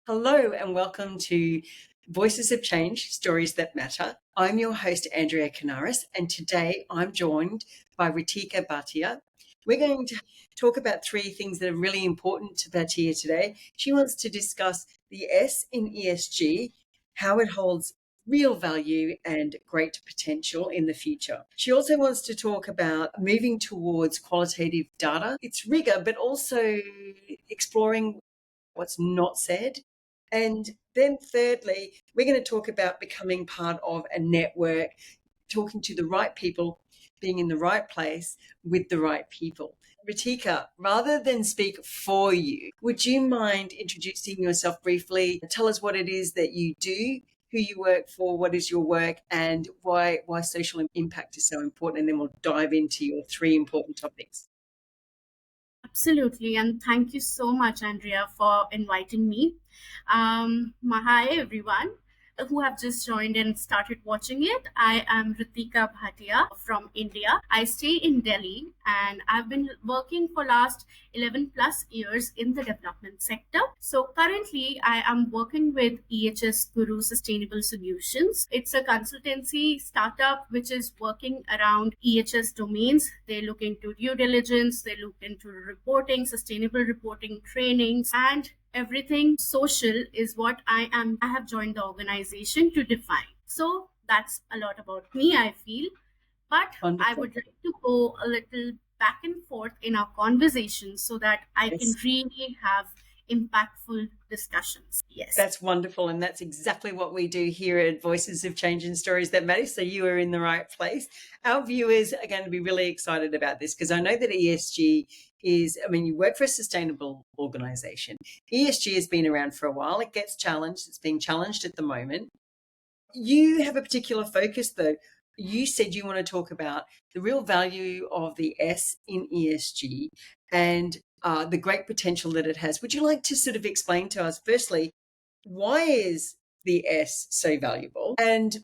Hello and welcome to Voices of Change, Stories That Matter. I'm your host, Andrea Kanaris, and today I'm joined by Ritika Bhatia. We're going to talk about three things that are really important to Bhatia today. She wants to discuss the S in ESG, how it holds real value and great potential in the future. She also wants to talk about moving towards qualitative data, its rigor, but also exploring what's not said. And then thirdly, we're going to talk about becoming part of a network, talking to the right people, being in the right place with the right people. Ritika, rather than speak for you, would you mind introducing yourself briefly? Tell us what it is that you do, who you work for, what is your work, and why social impact is so important. And then we'll dive into your three important topics. Absolutely, and thank you so much, Andrea, for inviting me. Hi, everyone who have just joined and started watching it. I am Ritika Bhatia from India. I stay in Delhi, and I've been working for last 11 plus years in the development sector. So currently, I am working with EHS Guru Sustainable Solutions. It's a consultancy startup which is working around EHS domains. They look into due diligence, they look into reporting, sustainable reporting trainings, and everything social is what I have joined the organization to define. So that's a lot about me, I feel. But Wonderful. I would like to go a little back and forth in our conversation so that I can really have impactful discussions. Yes. That's wonderful. And that's exactly what we do here at Voices of Change and Stories That Matter. So you are in the right place. Our viewers are going to be really excited about this because I know that ESG you work for a sustainable organization. ESG has been around for a while. It gets challenged. It's being challenged at the moment. You have a particular focus though. You said you want to talk about the real value of the S in ESG and the great potential that it has. Would you like to sort of explain to us, firstly, why is the S so valuable? And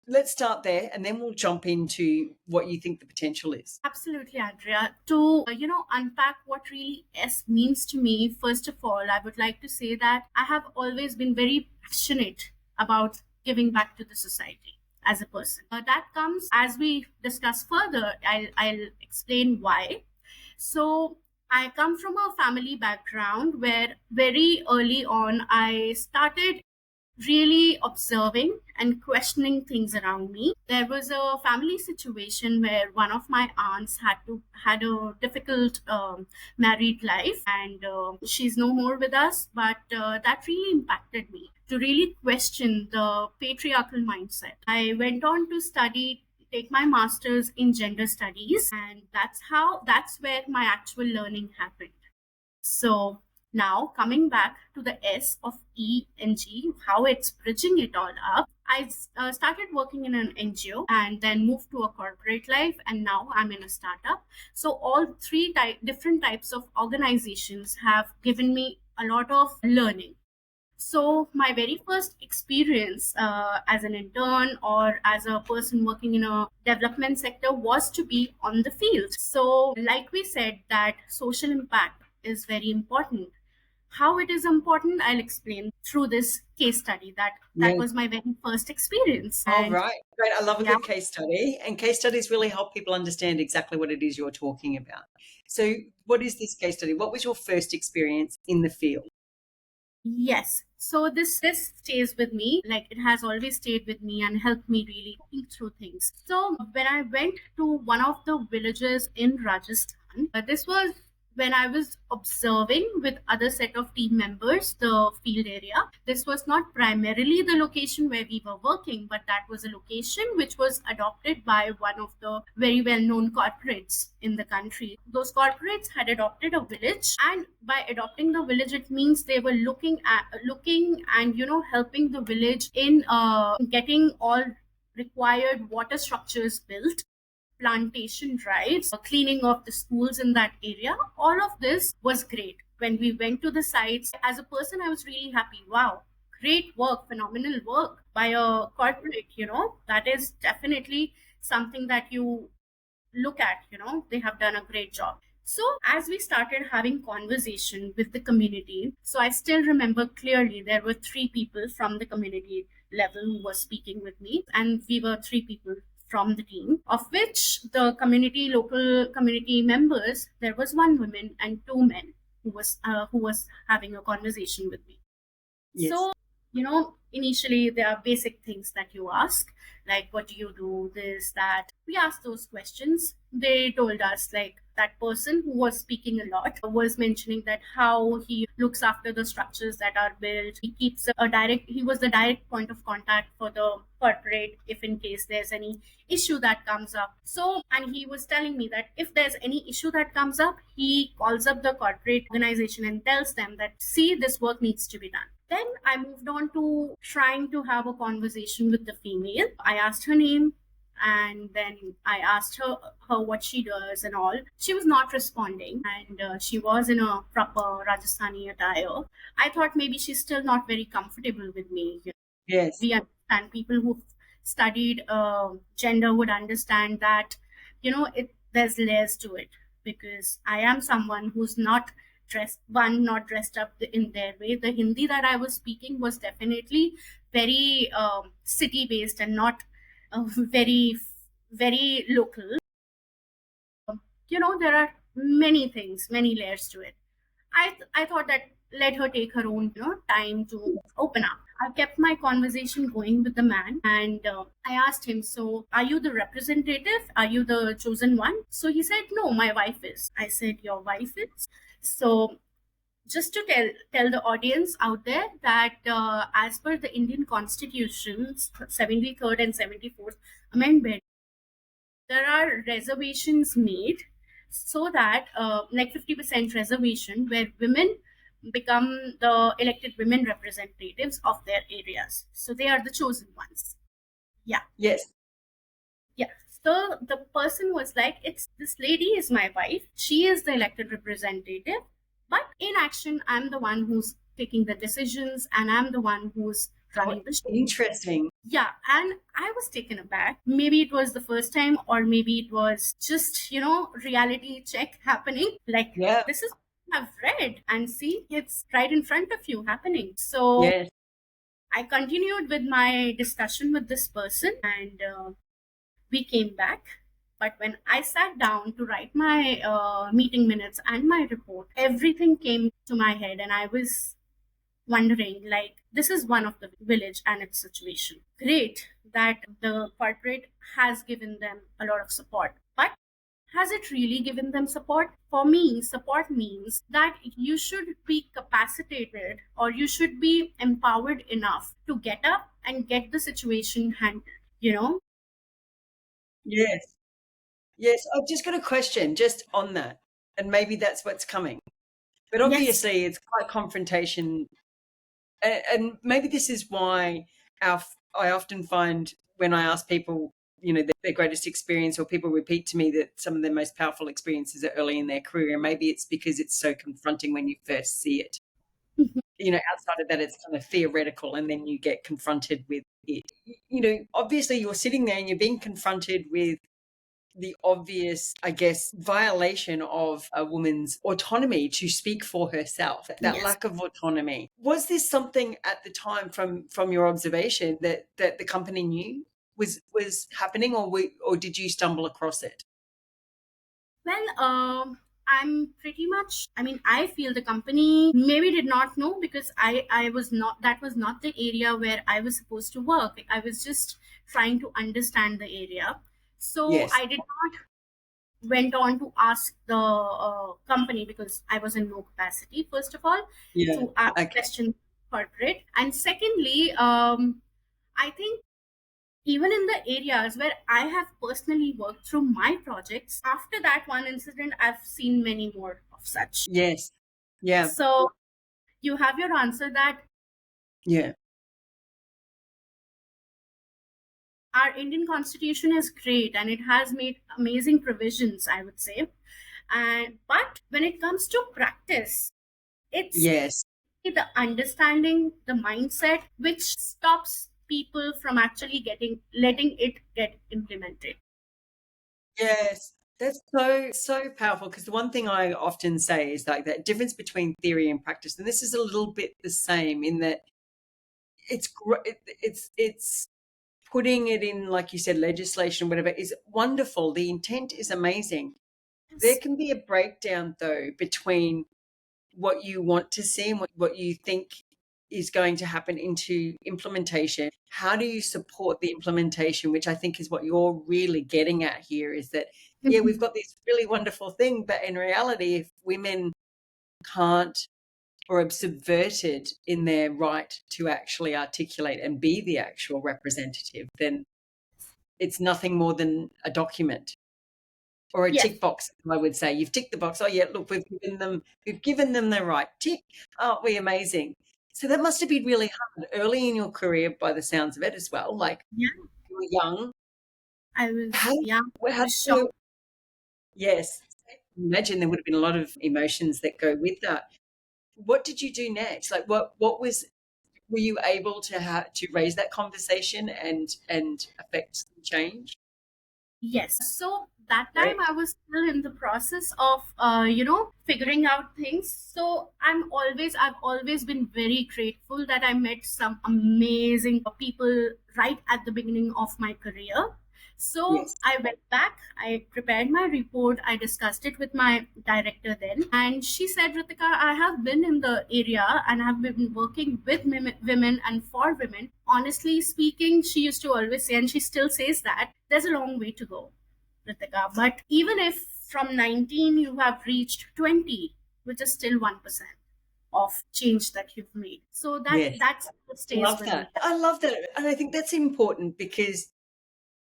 let's start there, and then we'll jump into what you think the potential is. Absolutely, Andrea. To unpack what really S means to me, first of all, I would like to say that I have always been very passionate about giving back to the society as a person. That comes as we discuss further. I'll explain why. So I come from a family background where very early on I started really observing and questioning things around me. There was a family situation where one of my aunts had a difficult married life, and she's no more with us. But that really impacted me to really question the patriarchal mindset. I went on to take my master's in gender studies, and that's where my actual learning happened. So now coming back to the S of E and G, how it's bridging it all up. I started working in an NGO and then moved to a corporate life, and now I'm in a startup. So all three different types of organizations have given me a lot of learning. So my very first experience as an intern or as a person working in a development sector was to be on the field. So like we said, that social impact is very important. How it is important, I'll explain through this case study. That was my very first experience. All right. Great. I love a good case study. And case studies really help people understand exactly what it is you're talking about. So what is this case study? What was your first experience in the field? Yes. So this stays with me, like it has always stayed with me and helped me really think through things. So when I went to one of the villages in Rajasthan, this was when I was observing with other set of team members the field area. This was not primarily the location where we were working, but that was a location which was adopted by one of the very well-known corporates in the country. Those corporates had adopted a village, and by adopting the village, it means they were looking and helping the village in getting all required water structures built, plantation drives, cleaning of the schools in that area. All of this was great. When we went to the sites, as a person, I was really happy. Wow, great work, phenomenal work by a corporate, that is definitely something that you look at, they have done a great job. So as we started having conversation with the community, so I still remember clearly there were three people from the community level who were speaking with me, and we were three people from the team, of which the local community members, there was one woman and two men who was having a conversation with me. Yes. So, initially there are basic things that you ask, like, what do you do, this, that. We asked those questions. They told us, like, that person who was speaking a lot was mentioning that how he looks after the structures that are built. He was the direct point of contact for the corporate if in case there's any issue that comes up. So, and he was telling me that if there's any issue that comes up, he calls up the corporate organization and tells them that, see, this work needs to be done. Then I moved on to trying to have a conversation with the female. I asked her name, and then I asked her what she does and all. She was not responding, and she was in a proper Rajasthani attire. I thought maybe she's still not very comfortable with me. Yes. We understand, people who studied gender would understand that, there's layers to it, because I am someone who's not dressed up in their way. The Hindi that I was speaking was definitely very city based and not very very local. There are many things, many layers to it. I thought that, let her take her own time to open up. I kept my conversation going with the man, and I asked him, so are you the representative? Are you the chosen one? So he said, no, my wife is. I said, your wife is? So just to tell the audience out there that as per the Indian Constitution's 73rd and 74th Amendment, there are reservations made so that like 50% reservation where women become the elected women representatives of their areas, so they are the chosen ones. Yeah. Yes. Yeah. So the person was like, it's this lady is my wife, she is the elected representative, but in action I'm the one who's taking the decisions and I'm the one who's Oh, running the show. interesting. Yeah, and I was taken aback. Maybe it was the first time, or maybe it was just, reality check happening. Like, Yeah. this is what I've read, and see, it's right in front of you happening. So Yes. I continued with my discussion with this person, and we came back. But when I sat down to write my meeting minutes and my report, everything came to my head, and I was wondering, like, this is one of the village and its situation. Great that the corporate has given them a lot of support, but has it really given them support? For me, support means that you should be capacitated, or you should be empowered enough to get up and get the situation handled, you know? Yes. Yes. I've just got a question just on that. And maybe that's what's coming. But Yes. obviously, it's quite confrontation. And maybe this is why I often find when I ask people, their greatest experience, or people repeat to me that some of their most powerful experiences are early in their career. And maybe it's because it's so confronting when you first see it. Outside of that, it's kind of theoretical, and then you get confronted with it. Obviously, you're sitting there and you're being confronted with the obvious, I guess, violation of a woman's autonomy to speak for herself, that Yes. lack of autonomy. Was this something at the time from your observation that the company knew was happening, or did you stumble across it? Well, I'm pretty much, I mean, I feel the company maybe did not know, because I was not, that was not the area where I was supposed to work. I was just trying to understand the area. So Yes. I did not went on to ask the company, because I was in no capacity, first of all, Yeah. to ask Okay. questions corporate. And secondly, I think even in the areas where I have personally worked through my projects, after that one incident, I've seen many more of such. Yes. Yeah. So you have your answer that Yeah. our Indian constitution is great and it has made amazing provisions, I would say. And but when it comes to practice, it's Yes. the understanding, the mindset, which stops people from actually letting it get implemented. Yes. That's so powerful, because the one thing I often say is like that difference between theory and practice, and this is a little bit the same in that it's putting it in, like you said, legislation, whatever, is wonderful. The intent is amazing. There Yes. can be a breakdown though between what you want to see and what you think is going to happen into implementation. How do you support the implementation, which I think is what you're really getting at here, is that, yeah, we've got this really wonderful thing, but in reality, if women can't or are subverted in their right to actually articulate and be the actual representative, then it's nothing more than a document or a Yes. tick box. I would say you've ticked the box. Oh yeah, look, we've given them the right tick. Aren't we amazing? So that must have been really hard early in your career, by the sounds of it as well. Like, Yeah. you were young. I How, was, yeah, I how was do you, shocked. yes, imagine there would have been a lot of emotions that go with that. What did you do next? Like, what was, were you able to to raise that conversation and affect some change? Yes. So that time Great. I was still in the process of, figuring out things. So I've always been very grateful that I met some amazing people right at the beginning of my career. So Yes. I went back, I prepared my report, I discussed it with my director then, and she said, Ritika, I have been in the area and have been working with women and for women. Honestly speaking, she used to always say, and she still says that there's a long way to go, Ritika. But even if from 19 you have reached 20, which is still 1% of change that you've made. So Yes. that's what stays Love with me. that. I love that. And I think that's important because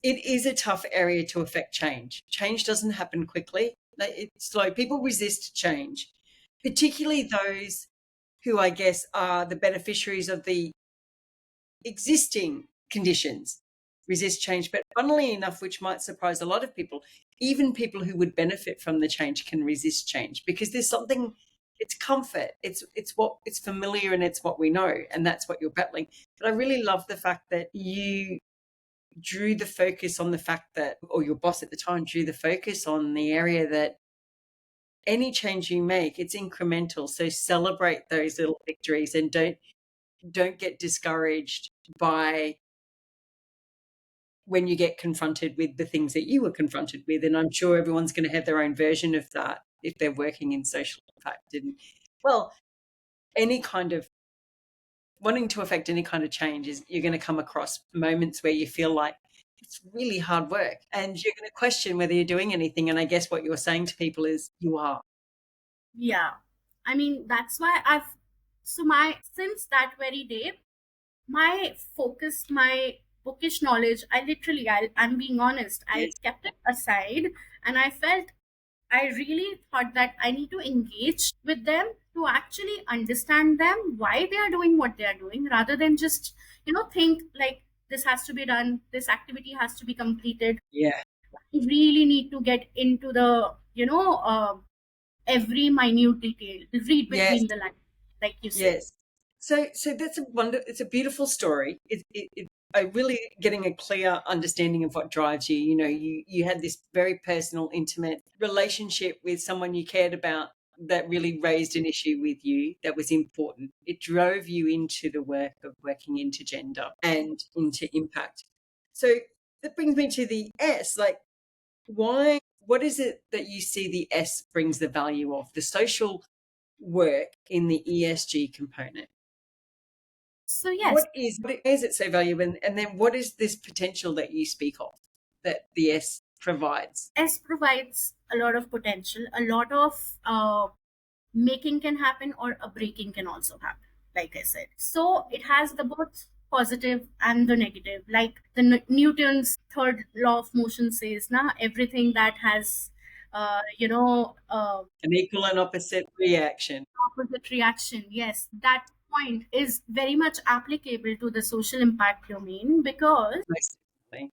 it is a tough area to affect change. Change doesn't happen quickly. Like, it's slow. People resist change, particularly those who, I guess, are the beneficiaries of the existing conditions, resist change. But funnily enough, which might surprise a lot of people, even people who would benefit from the change can resist change because there's something, it's comfort. It's familiar and it's what we know. And that's what you're battling. But I really love the fact that you drew the focus on the fact that, or your boss at the time drew the focus on the area that any change you make, it's incremental. So celebrate those little victories and don't get discouraged by when you get confronted with the things that you were confronted with. And I'm sure everyone's going to have their own version of that if they're working in social impact. And well, any kind of wanting to affect any kind of change is you're going to come across moments where you feel like it's really hard work and you're going to question whether you're doing anything. And I guess what you're saying to people is you are. Yeah. I mean, that's why since that very day, my focus, my bookish knowledge, I'm being honest, I Yes. kept it aside, and I really thought that I need to engage with them to actually understand them, why they are doing what they are doing, rather than just, think like this has to be done, this activity has to be completed. Yeah. You really need to get into the, every minute detail, read Yes. between the lines, like you said. Yes. So that's a wonder. It's a beautiful story. I really getting a clear understanding of what drives you. You know, you had this very personal, intimate relationship with someone you cared about that really raised an issue with you that was important. It drove you into the work of working into gender and into impact. So that brings me to the S. Like, why? What is it that you see the S brings the value of the social work in the ESG component? So yes, What is it so valuable? And then what is this potential that you speak of that the S provides? S provides a lot of potential, a lot of making can happen, or a breaking can also happen, like I said. So it has the both positive and the negative. Like the Newton's third law of motion says, now everything that has, An equal and opposite reaction. opposite reaction. Yes, that point is very much applicable to the social impact domain because, Most definitely.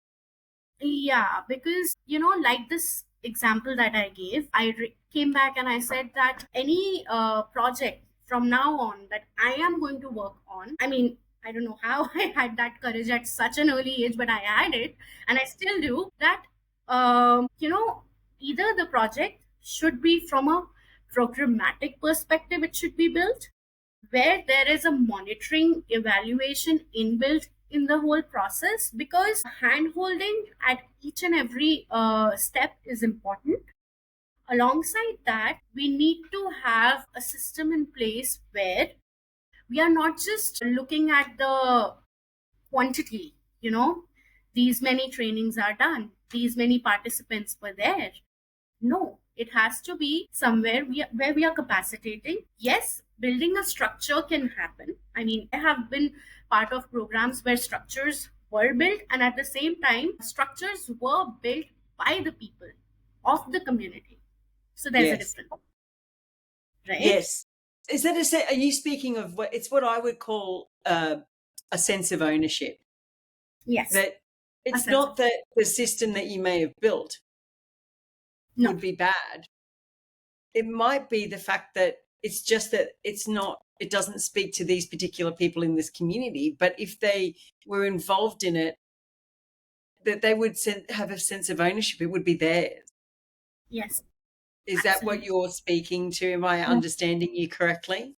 yeah, because, like this example that I gave, came back and I said that any project from now on that I am going to work on, I mean, I don't know how I had that courage at such an early age, but I had it, and I still do that. You know, either the project should be from a programmatic perspective, it should be built where there is a monitoring evaluation inbuilt in the whole process, because hand holding at each and every step is important. Alongside that, we need to have a system in place where we are not just looking at the quantity, these many trainings are done, these many participants were there. No, it has to be somewhere where we are capacitating. Yes, building a structure can happen. I mean, I have been part of programs where structures were built, and at the same time, structures were built by the people of the community. So there's a Yes. difference, right? Yes. Is that are you speaking of what I would call a sense of ownership? Yes. That it's not that the system that you may have built would be bad. It might be the fact that it's just that it doesn't speak to these particular people in this community, but if they were involved in it, that they would have a sense of ownership. It would be theirs. Yes. Is that what you're speaking to? Am I understanding you correctly?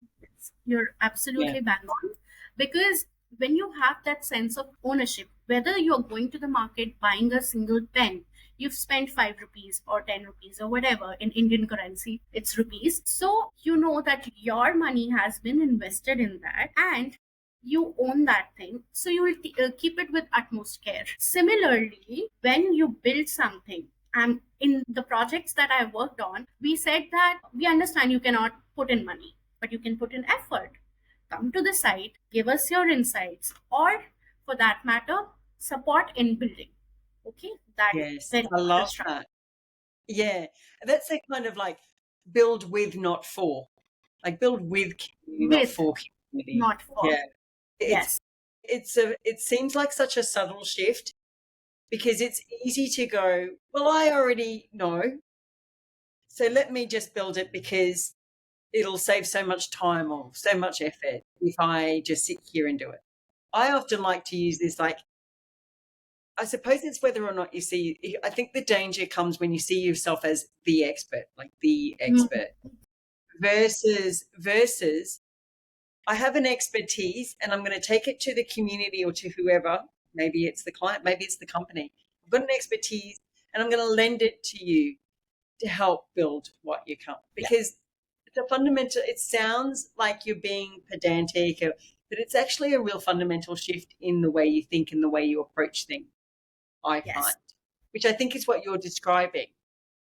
You're absolutely bang on. Because when you have that sense of ownership, whether you're going to the market buying a single pen, you've spent 5 rupees or 10 rupees or whatever in Indian currency, it's rupees. So you know that your money has been invested in that and you own that thing. So you will keep it with utmost care. Similarly, when you build something, and in the projects that I worked on, we said that we understand you cannot put in money, but you can put in effort. Come to the site, give us your insights, or for that matter, support in building. Okay, that Yes, very I love structure. that. Yeah, that's a kind of like build with, not for. Like build with community, not for community. Not for. Yeah, Yes. it seems like such a subtle shift, because it's easy to go, well, I already know, so let me just build it because it'll save so much time or so much effort if I just sit here and do it. I often like to use this, like, I suppose it's whether or not you see, I think the danger comes when you see yourself as the expert, like the expert, versus I have an expertise and I'm going to take it to the community or to whoever. Maybe it's the client, maybe it's the company. I've got an expertise and I'm going to lend it to you to help build what you come. Because it's a fundamental, it sounds like you're being pedantic, but it's actually a real fundamental shift in the way you think and the way you approach things, I find, which I think is what you're describing.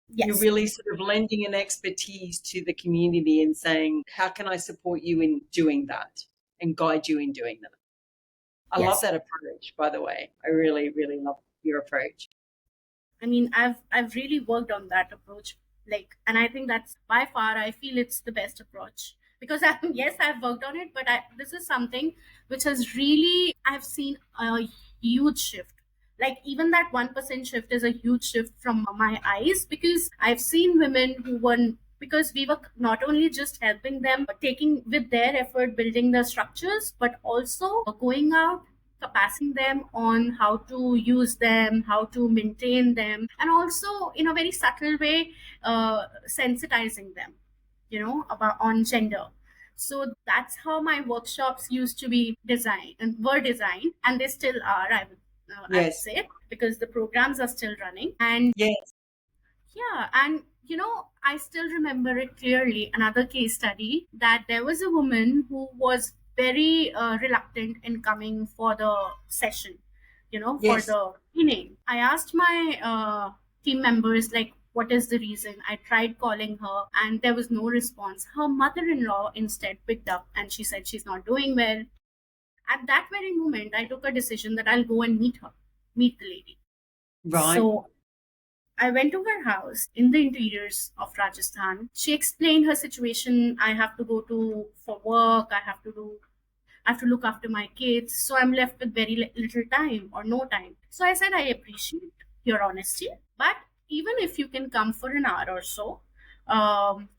You're really sort of lending an expertise to the community and saying, how can I support you in doing that and guide you in doing that? I love that approach, by the way. I really, really love your approach. I mean, I've really worked on that approach, and I think that's by far, I feel it's the best approach, because yes, I've worked on it, but this is something which has really, I've seen a huge shift. Like even that 1% shift is a huge shift from my eyes, because I've seen women who were, because we were not only just helping them taking with their effort building the structures, but also going out capacitating them on how to use them, how to maintain them, and also in a very subtle way, sensitizing them, about on gender. So that's how my workshops used to be designed and were designed, and they still are. I would say, because the programs are still running, and and I still remember it clearly. Another case study, that there was a woman who was very reluctant in coming for the session, for the training. I asked my team members, like, what is the reason? I tried calling her and there was no response. Her mother-in-law instead picked up and she said she's not doing well. At that very moment, I took a decision that I'll go and meet the lady. Right. So I went to her house in the interiors of Rajasthan. She explained her situation. I have to go for work. I have to look after my kids. So I'm left with very little time or no time. So I said, I appreciate your honesty, but even if you can come for an hour or so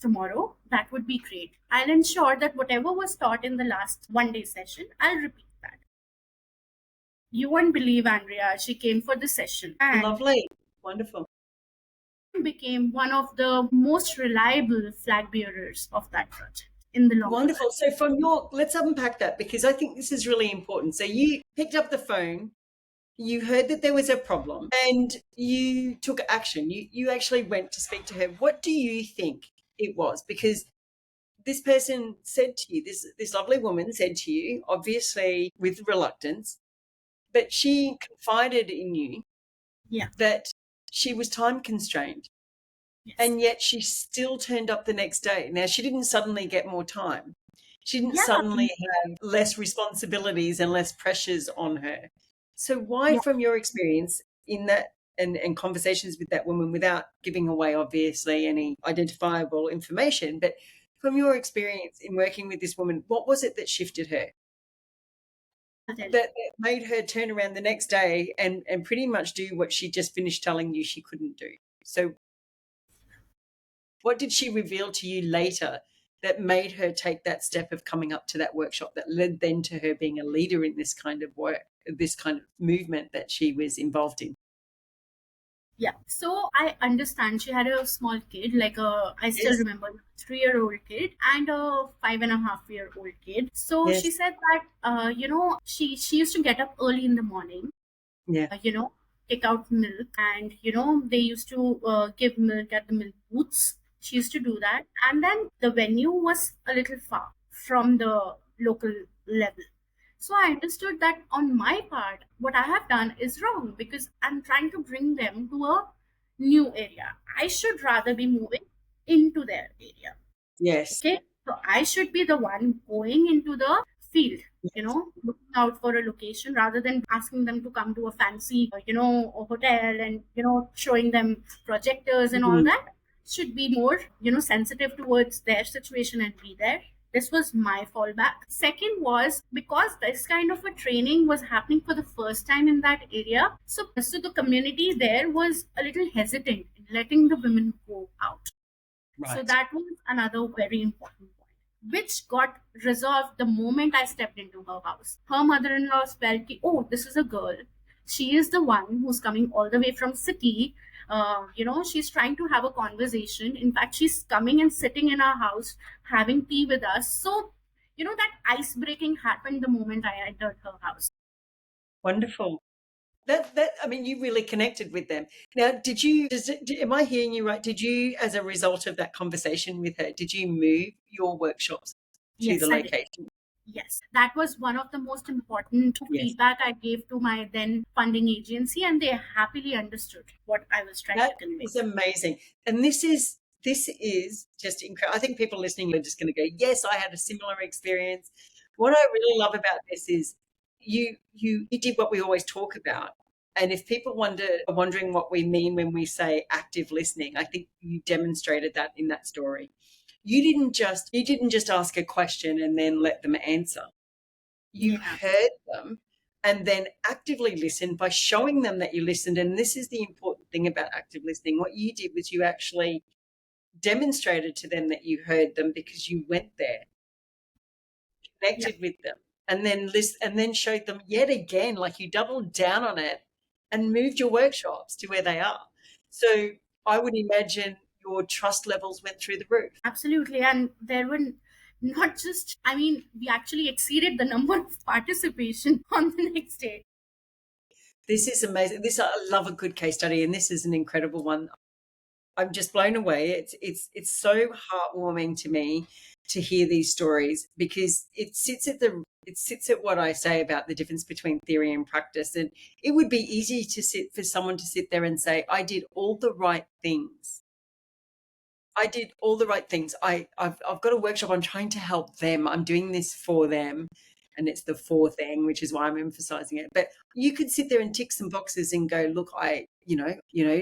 tomorrow, that would be great. I'll ensure that whatever was taught in the last 1 day session, I'll repeat that. You won't believe, Andrea, she came for the session. And lovely. Wonderful. became one of the most reliable flag bearers of that project in the long run. Wonderful. So let's unpack that, because I think this is really important. So you picked up the phone, you heard that there was a problem, and you took action. You actually went to speak to her. What do you think it was? Because this person said to you, this lovely woman said to you, obviously with reluctance, but she confided in you Yeah. that she was time constrained. Yes. And yet she still turned up the next day. Now, she didn't suddenly get more time. She didn't Yeah. suddenly have less responsibilities and less pressures on her. So why, Yeah. from your experience in that and conversations with that woman, without giving away, obviously, any identifiable information, but from your experience in working with this woman, what was it that shifted her? That made her turn around the next day and pretty much do what she just finished telling you she couldn't do. So what did she reveal to you later that made her take that step of coming up to that workshop that led then to her being a leader in this kind of work, this kind of movement that she was involved in? Yeah. So I understand she had a small kid, I still Yes. remember, 3-year-old kid and a 5.5-year-old kid. So Yes. she said that, she used to get up early in the morning, Yeah. take out milk, and they used to give milk at the milk booths. She used to do that, and then the venue was a little far from the local level. So I understood that on my part, what I have done is wrong because I'm trying to bring them to a new area. I should rather be moving into their area. Yes. Okay, so I should be the one going into the field, Yes. looking out for a location rather than asking them to come to a fancy, a hotel and, showing them projectors and all Mhm. that. Should be more, sensitive towards their situation and be there. This was my fallback. Second was because this kind of a training was happening for the first time in that area. So the community there was a little hesitant in letting the women go out. So Right. that was another very important point, which got resolved the moment I stepped into her house. Her mother-in-law felt, oh, this is a girl. She is the one who's coming all the way from city. She's trying to have a conversation. In fact, she's coming and sitting in our house, having tea with us. So, that ice breaking happened the moment I entered her house. Wonderful. That I mean, you really connected with them. Now, am I hearing you right? Did you, as a result of that conversation with her, did you move your workshops to the Yes, I did. location? Yes, that was one of the most important Yes. feedback I gave to my then funding agency, and they happily understood what I was trying to That convey. is amazing. And this is just incredible. I think people listening are just going to go, yes, I had a similar experience. What I really love about this is you did what we always talk about. And if people are wondering what we mean when we say active listening, I think you demonstrated that in that story. You didn't just ask a question and then let them answer. You Yeah, heard them and then actively listened by showing them that you listened. And this is the important thing about active listening. What you did was you actually demonstrated to them that you heard them because you went there, yeah, connected with them, and then showed them yet again, like you doubled down on it and moved your workshops to where they are. So I would imagine your trust levels went through the roof. absolutely. And there were not just, I mean, we actually exceeded the number of participation on the next day. This is amazing. I love a good case study, and this is an incredible one. I'm just blown away. It's so heartwarming to me to hear these stories because it sits at what I say about the difference between theory and practice. And it would be easy for someone to sit there and say, I did all the right things. I did all the right things. I've got a workshop. I'm trying to help them. I'm doing this for them. And it's the for thing, which is why I'm emphasizing it. But you could sit there and tick some boxes and go, look,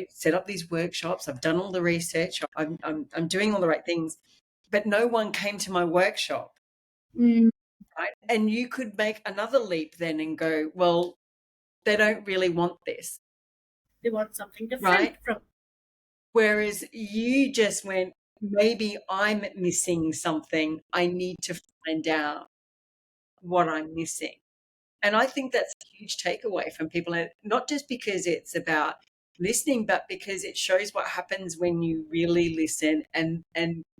set up these workshops. I've done all the research. I'm doing all the right things. But no one came to my workshop. Mm, Right. And you could make another leap then and go, well, they don't really want this. they want something different Right. from. Whereas you just went, maybe I'm missing something. I need to find out what I'm missing. And I think that's a huge takeaway from people, and not just because it's about listening, but because it shows what happens when you really listen and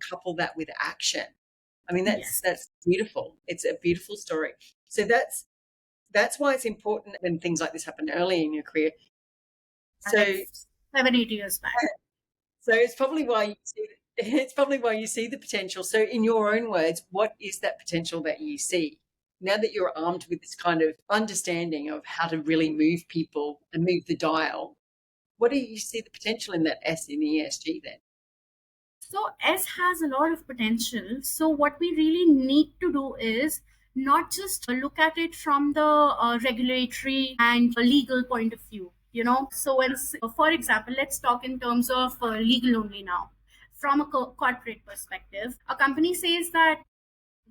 couple that with action. I mean, Yes. that's beautiful. It's a beautiful story. So that's why it's important when things like this happen early in your career. Like So 7, 8 years back. so it's probably why you see it's probably why you see the potential. So in your own words, what is that potential that you see? Now that you're armed with this kind of understanding of how to really move people and move the dial, what do you see the potential in that S in ESG then? So S has a lot of potential. So what we really need to do is not just look at it from the regulatory and legal point of view. So when, for example, let's talk in terms of legal only now. From a corporate perspective, a company says that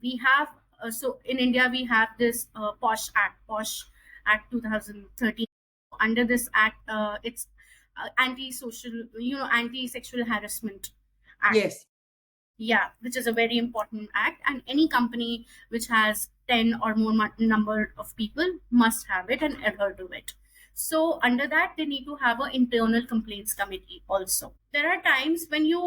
we have, so in India we have this POSH Act 2013. Under this act, it's anti-sexual harassment act. Yes. Yeah, which is a very important act, and any company which has 10 or more number of people must have it and adhere to it. So under that, they need to have an internal complaints committee also. There are times when you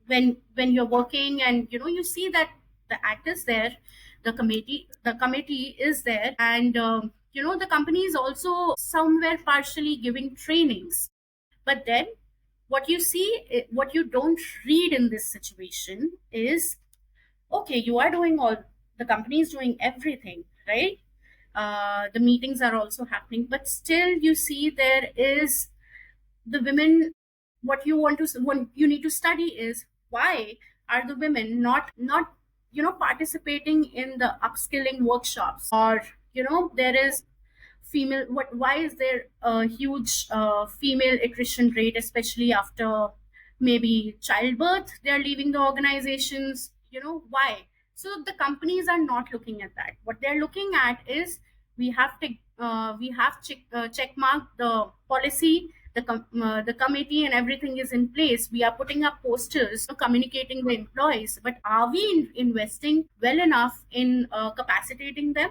when you're working and you see that the act is there, the committee is there, and the company is also somewhere partially giving trainings. But then what you see, what you don't read in this situation is, okay, you are doing all, the company is doing everything, right? The meetings are also happening, but still you see there is the women. What what you need to study is, why are the women not participating in the upskilling workshops, or there is female, why is there a huge female attrition rate, especially after maybe childbirth, they're leaving the organizations, why? So the companies are not looking at that. What they're looking at is, we have check mark the policy, the committee and everything is in place, we are putting up posters, communicating the employees, but are we investing well enough in capacitating them?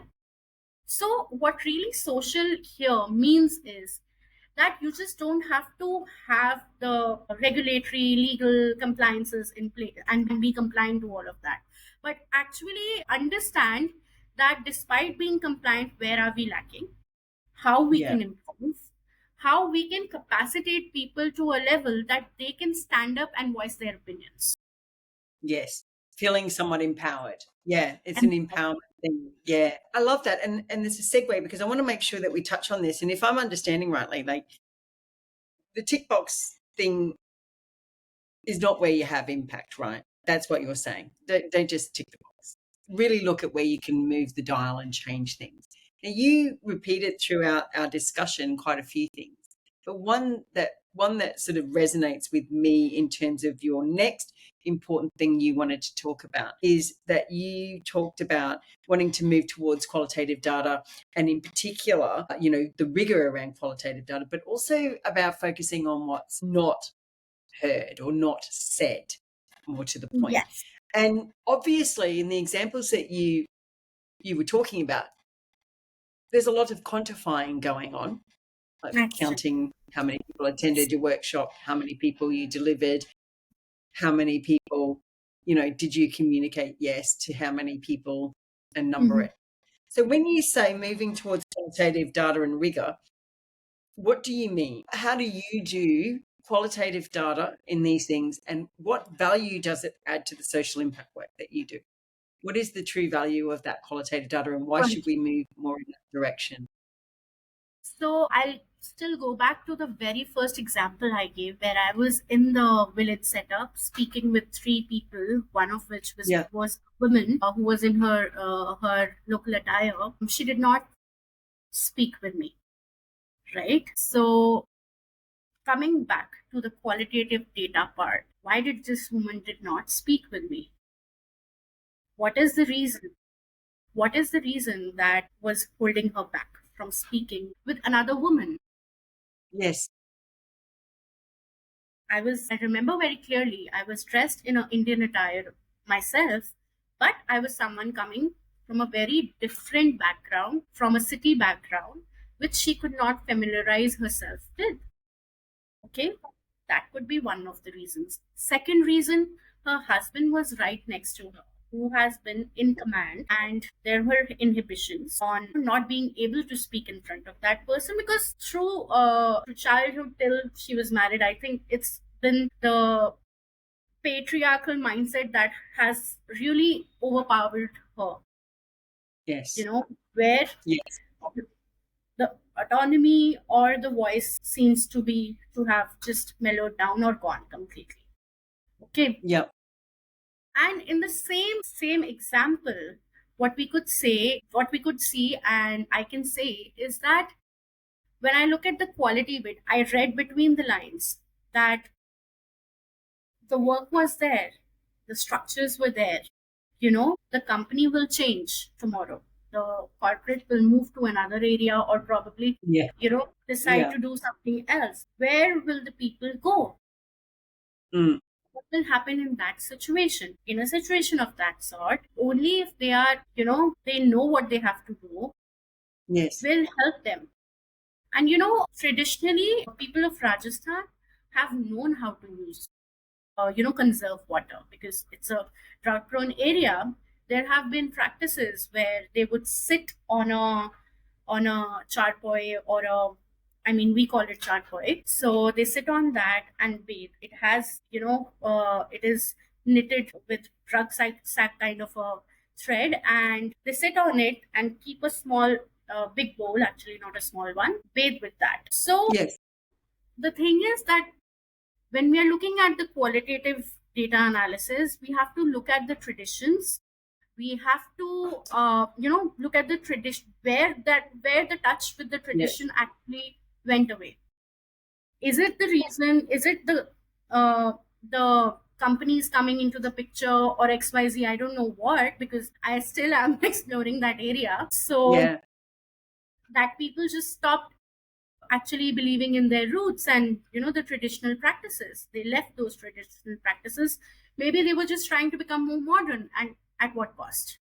So, what really social here means is that you just don't have to have the regulatory legal compliances in place and be compliant to all of that, but actually understand that despite being compliant, where are we lacking, how we Yeah. can improve, how we can capacitate people to a level that they can stand up and voice their opinions. Yes. Feeling somewhat empowered. Yeah. It's an And empowerment thing. Yeah. I love that. And there's a segue because I want to make sure that we touch on this. And if I'm understanding rightly, like the tick box thing is not where you have impact, right? That's what you're saying. Don't just tick the box. Really look at where you can move the dial and change things. Now, you repeated throughout our discussion quite a few things, but one that sort of resonates with me in terms of your next important thing you wanted to talk about is that you talked about wanting to move towards qualitative data, and in particular, the rigor around qualitative data, but also about focusing on what's not heard or not said, more to the point. yes, And obviously, in the examples that you were talking about, there's a lot of quantifying going on, like absolutely. counting how many people attended your workshop, how many people you delivered, how many people, did you communicate yes to how many people and number Mhm. it. So when you say moving towards qualitative data and rigor, what do you mean? How do you do qualitative data in these things, and what value does it add to the social impact work that you do? What is the true value of that qualitative data, and why should we move more in that direction? So I'll still go back to the very first example I gave, where I was in the village setup speaking with three people, one of which was Yeah. was a woman who was in her local attire. She did not speak with me, right? So coming back to the qualitative data part, why did this woman did not speak with me? What is the reason? What is the reason that was holding her back from speaking with another woman? Yes. I remember very clearly, I was dressed in an Indian attire myself, but I was someone coming from a very different background, from a city background, which she could not familiarize herself with. Okay, that could be one of the reasons. Second reason, her husband was right next to her, who has been in command, and there were inhibitions on not being able to speak in front of that person, because through childhood till she was married, I think it's been the patriarchal mindset that has really overpowered her. Yes. Where Yes. the autonomy or the voice seems to have just mellowed down or gone completely. Okay. Yep. And in the same example, what we could see and I can say is that when I look at the quality bit, I read between the lines that the work was there, the structures were there. The company will change tomorrow. The corporate will move to another area, or probably, Yeah. decide Yeah. to do something else. Where will the people go? Mm. What will happen in that situation? In a situation of that sort, only if they are, they know what they have to do, Yes. will help them. And traditionally, people of Rajasthan have known how to conserve water because it's a drought prone area. There have been practices where they would sit on a charpoy or a, I mean, we call it charpoy. So they sit on that and bathe. It has, it is knitted with sack kind of a thread, and they sit on it and keep a small, big bowl, actually not a small one, bathe with that. So Yes. the thing is that when we are looking at the qualitative data analysis, we have to look at the traditions. We have to look at the tradition, where the touch with the Yes. tradition actually went away. Is it the reason? Is it the companies coming into the picture, or XYZ? I don't know what, because I still am exploring that area. So Yeah. that people just stopped actually believing in their roots and the traditional practices. They left those traditional practices. Maybe they were just trying to become more modern, and at what cost?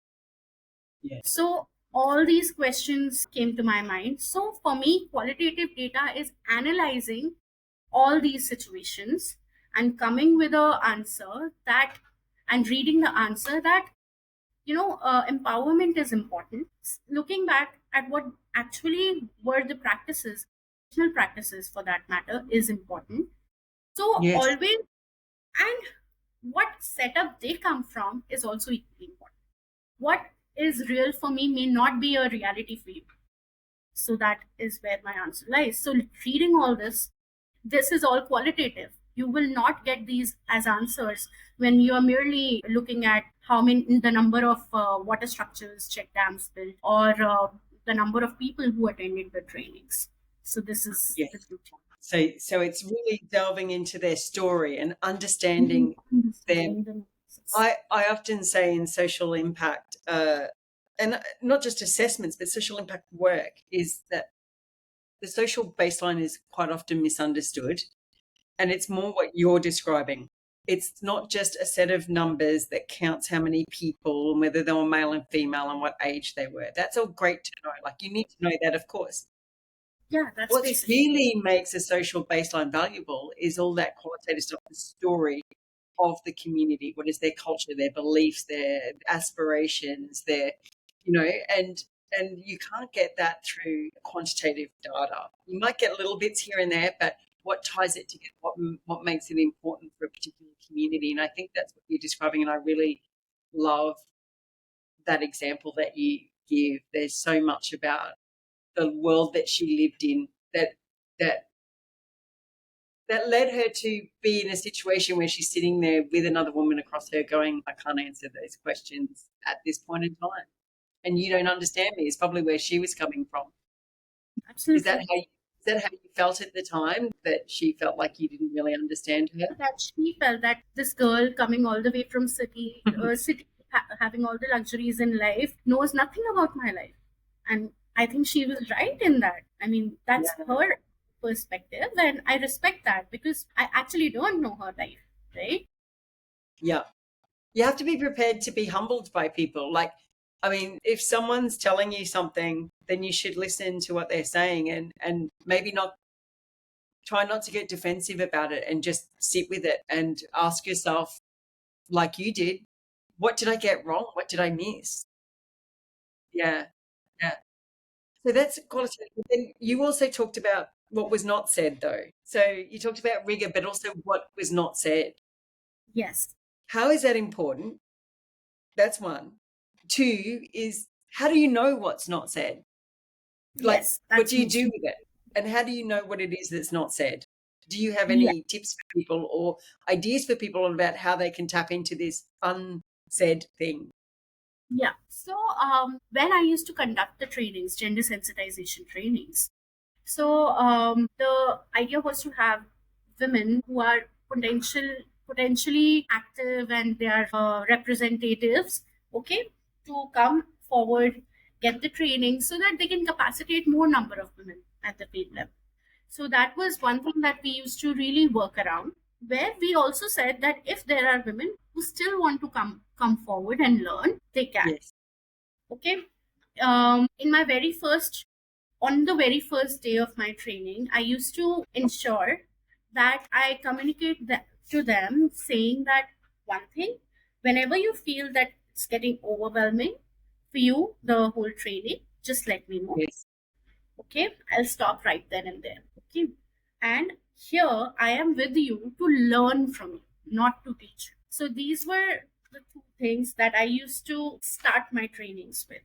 Yeah. So all these questions came to my mind. So for me, qualitative data is analyzing all these situations and coming with a answer that, and reading the answer that, empowerment is important. Looking back at what actually were the practices, traditional practices for that matter, is important. So Yes. always, and what setup they come from is also equally important. What is real for me may not be a reality for you. So that is where my answer lies. So reading all this is all qualitative. You will not get these as answers when you are merely looking at how many, the number of water structures, check dams built, or the number of people who attended the trainings. So this is the Yes. beauty. So it's really delving into their story and Mhm. understanding them. Understanding the nuances. I often say in social impact, and not just assessments, but social impact work, is that the social baseline is quite often misunderstood. And it's more what you're describing. It's not just a set of numbers that counts how many people and whether they were male and female and what age they were. That's all great to know. Like, you need to know that, of course. Yeah, that's What basic. really makes a social baseline valuable is all that qualitative stuff, the story of the community. What is their culture, their beliefs, their aspirations, their, and you can't get that through quantitative data. You might get little bits here and there, but what ties it together, what makes it important for a particular community? And I think that's what you're describing, and I really love that example that you give. There's so much about the world that she lived in that that led her to be in a situation where she's sitting there with another woman across her going, I can't answer those questions at this point in time. And you don't understand me is probably where she was coming from. Is that Absolutely. how you, is that how you felt at the time, that she felt like you didn't really understand her? That she felt that this girl coming all the way from having all the luxuries in life, knows nothing about my life. And I think she was right in that. I mean, that's Yeah. her perspective, and I respect that because I actually don't know her life, right? Yeah. You have to be prepared to be humbled by people. Like, I mean, if someone's telling you something, then you should listen to what they're saying and maybe not try not to get defensive about it and just sit with it and ask yourself, like you did, what did I get wrong? What did I miss? Yeah. Yeah. So that's qualitative. But then you also talked about what was not said, though. So you talked about rigor, but also what was not said. Yes. How is that important? That's one. Two is, how do you know what's not said? Like, Yes, what that's do you most do with important. it? And how do you know what it is that's not said? Do you have Yeah. any tips for people or ideas for people about how they can tap into this unsaid thing? Yeah. So, when I used to conduct the trainings, gender sensitization trainings, so the idea was to have women who are potentially active and they are representatives, okay, to come forward, get the training so that they can capacitate more number of women at the field level. So that was one thing that we used to really work around. Where we also said that if there are women who still want to come forward and learn, they can. Yes. Okay. In my very first on the very first day of my training, I used to ensure that I communicate to them saying that one thing, whenever you feel that it's getting overwhelming for you, the whole training, just let me know. Yes. Okay, I'll stop right then and there. Okay, and here I am with you to learn from you, not to teach. So these were the two things that I used to start my trainings with.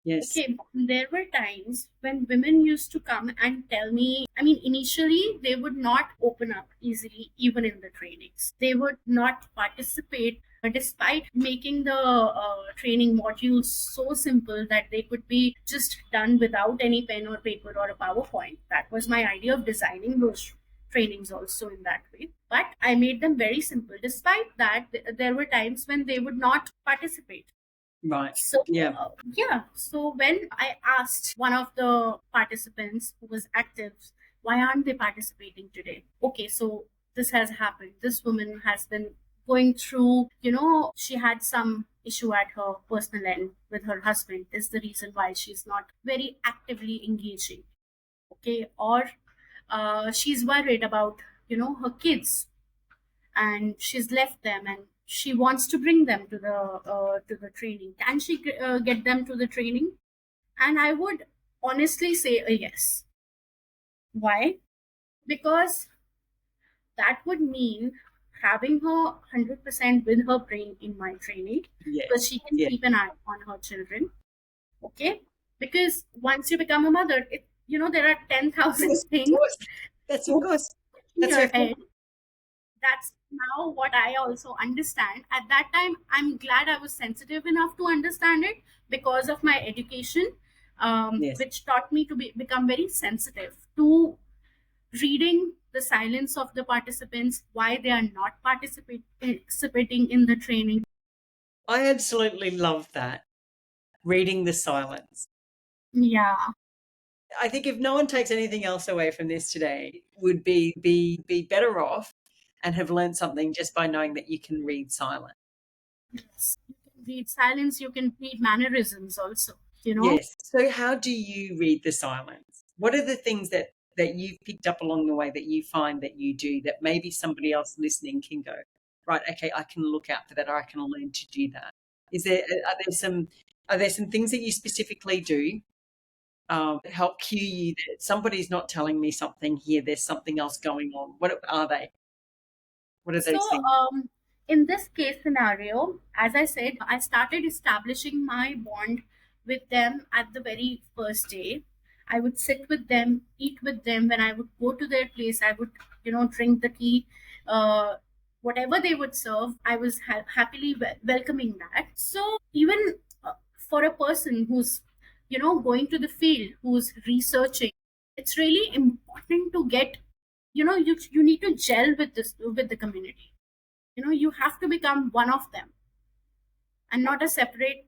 Yes. Okay, there were times when women used to come and tell me, I mean, initially they would not open up easily, even in the trainings. They would not participate, despite making the training modules so simple that they could be just done without any pen or paper or a PowerPoint. That was my idea of designing those trainings also in that way. But I made them very simple. Despite that, there were times when they would not participate. Right. So, Yeah. so when I asked one of the participants who was active, why aren't they participating today? Okay, so this has happened. This woman has been going through, she had some issue at her personal end with her husband, is the reason why she's not very actively engaging. Okay, or she's worried about, her kids and she's left them and she wants to bring them to the training. Can she get them to the training? And I would honestly say a yes. Why? Because that would mean having her 100% with her brain in my training, Yes. because she can Yeah. keep an eye on her children. Okay, because once you become a mother, there are 10,000 Yes, of things course. That's of course. in That's your her head. That's now what I also understand. At that time, I'm glad I was sensitive enough to understand it because of my education, Yes. which taught me to become very sensitive to reading the silence of the participants, why they are not participating in the training. I absolutely love that. Reading the silence. Yeah. I think if no one takes anything else away from this today, would be better off and have learned something just by knowing that you can read silence. Yes. You can read silence, you can read mannerisms also, Yes. So how do you read the silence? What are the things that you've picked up along the way that you find that you do that maybe somebody else listening can go, right, okay, I can look out for that or I can learn to do that. Are there some things that you specifically do help cue you that somebody's not telling me something here, there's something else going on? What are they? What are So, those things? in this case scenario, as I said, I started establishing my bond with them at the very first day. I would sit with them, eat with them. When I would go to their place, I would, drink the tea. Whatever they would serve, I was happily welcoming that. So, even for a person who's, going to the field, who's researching, it's really important to get, you need to gel with the community. You have to become one of them and not a separate,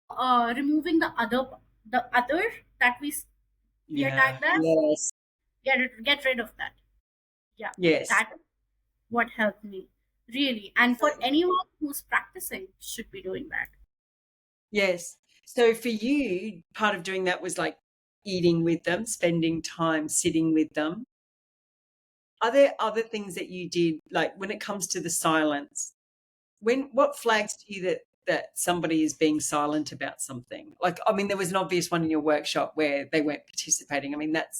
removing the other that we are Yeah. tagged as. Yes. Get rid of that. Yeah, Yes. that what helped me really, and for anyone who's practicing should be doing that. Yes. So for you, part of doing that was like eating with them, spending time sitting with them. Are there other things that you did, like when it comes to the silence? What flags to you that somebody is being silent about something? Like, I mean, there was an obvious one in your workshop where they weren't participating. I mean, that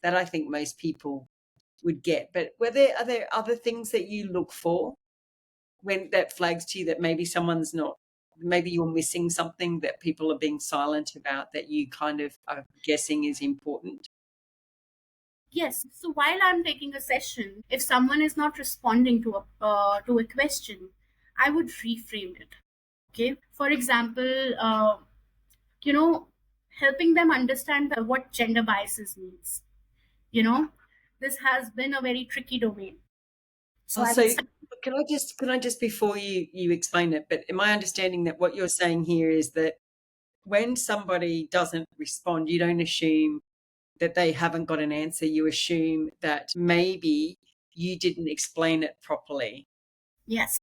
I think most people would get. But are there other things that you look for when that flags to you that maybe someone's not, maybe you're missing something that people are being silent about that you kind of are guessing is important? Yes. So while I'm taking a session, if someone is not responding to a question, I would reframe it. Okay. For example, you know, helping them understand what gender biases means. You know, this has been a very tricky domain. So I would So start. can I just before you explain it, but am I understanding that what you're saying here is that when somebody doesn't respond, you don't assume that they haven't got an answer. You assume that maybe you didn't explain it properly. Yes.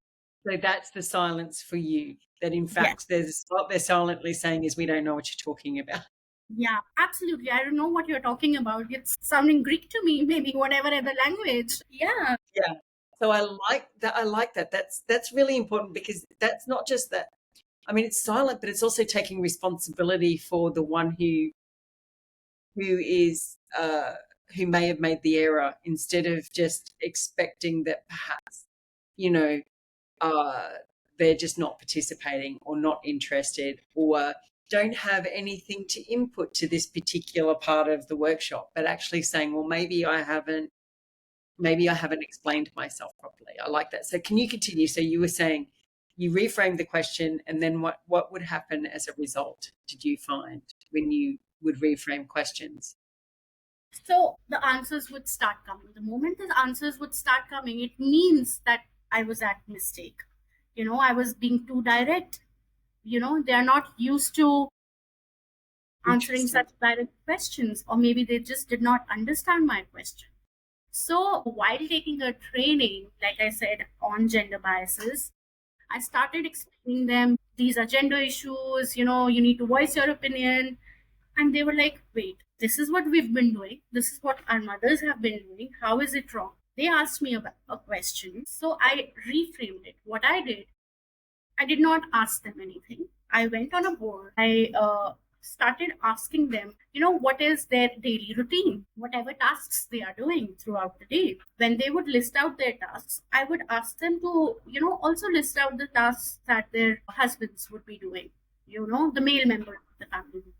So that's the silence for you. That in Yes. fact, there's what they're silently saying is we don't know what you're talking about. Yeah, absolutely. I don't know what you're talking about. It's sounding Greek to me, maybe whatever other language. Yeah. Yeah. So I like that. I like that. That's really important because that's not just that. I mean, it's silent, but it's also taking responsibility for the one who is who may have made the error instead of just expecting that perhaps you know uh, they're just not participating or not interested or don't have anything to input to this particular part of the workshop, but actually saying, well, maybe I haven't explained myself properly. I like that. So can you continue? So you were saying you reframed the question, and then what would happen as a result, did you find, when you would reframe questions? So the answers would start coming. The moment the answers would start coming, it means that I was at mistake. I was being too direct. They are not used to answering Interesting. such direct questions, or maybe they just did not understand my question. So while taking a training, like I said, on gender biases, I started explaining them these are gender issues, you need to voice your opinion. And they were like, wait, this is what we've been doing. This is what our mothers have been doing. How is it wrong? They asked me about a question. So I reframed it. What I did, I did not ask them anything. I went on a board. I started asking them, what is their daily routine, whatever tasks they are doing throughout the day. When they would list out their tasks, I would ask them to, also list out the tasks that their husbands would be doing, the male member of the family.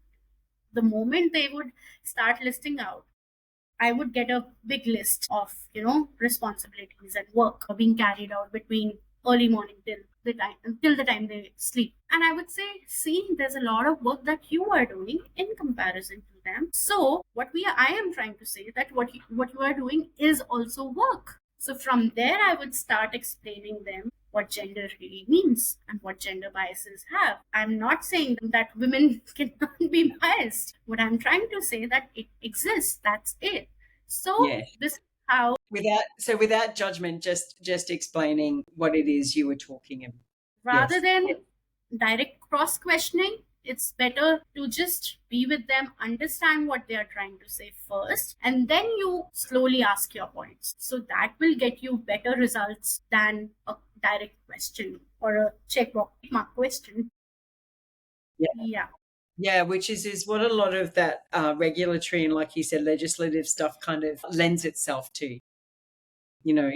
The moment they would start listing out, I would get a big list of, responsibilities and work being carried out between early morning till the time they sleep. And I would say, see, there's a lot of work that you are doing in comparison to them. So I am trying to say that what you are doing is also work. So from there, I would start explaining them what gender really means and what gender biases have. I'm not saying that women cannot be biased. What I'm trying to say that it exists. That's it. So Yeah. this is how, Without judgment, just explaining what it is you were talking about. rather Yes. than direct cross questioning, it's better to just be with them, understand what they are trying to say first, and then you slowly ask your points. So that will get you better results than a direct question or a check mark question. Yeah. Yeah. Yeah, which is what a lot of that regulatory and, like you said, legislative stuff kind of lends itself to. You know,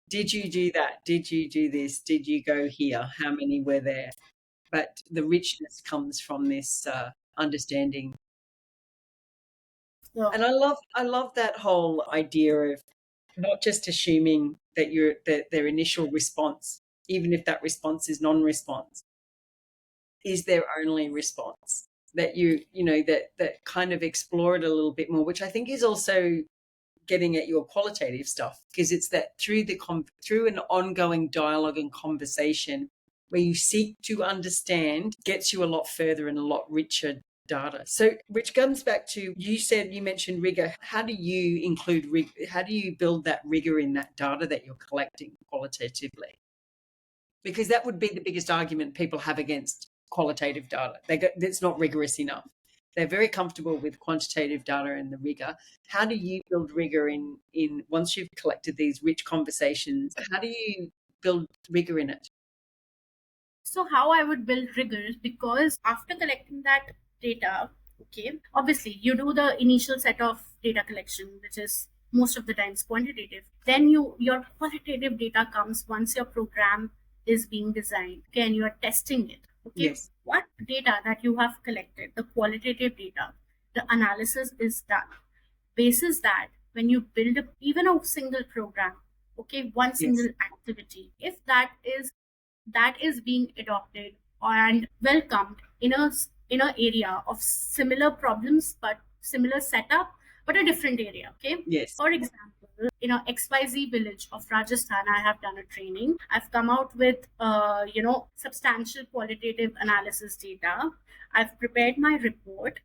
did you do that? Did you do this? Did you go here? How many were there? But the richness comes from this understanding. So And I love that whole idea of not just assuming that their initial response, even if that response is non-response, is their only response. That that kind of explore it a little bit more, which I think is also getting at your qualitative stuff, because it's that through an ongoing dialogue and conversation where you seek to understand gets you a lot further and a lot richer data. So which comes back to, you mentioned rigor. How do you how do you build that rigor in that data that you're collecting qualitatively? Because that would be the biggest argument people have against qualitative data. It's not rigorous enough. they're very comfortable with quantitative data and the rigor. How do you build rigor in once you've collected these rich conversations? How do you build rigor in it? So how I would build rigor is because after collecting that data, okay, obviously you do the initial set of data collection, which is most of the times quantitative. Then your qualitative data comes once your program is being designed, okay, and you are testing it. Okay, Yes. what data that you have collected, the qualitative data, the analysis is done. Basis that when you build even a single program, okay, one single Yes. activity, if that is being adopted and welcomed in a area of similar problems but similar setup but a different area, okay. Yes. For example, in a XYZ village of Rajasthan, I have done a training. I've come out with substantial qualitative analysis data. I've prepared my report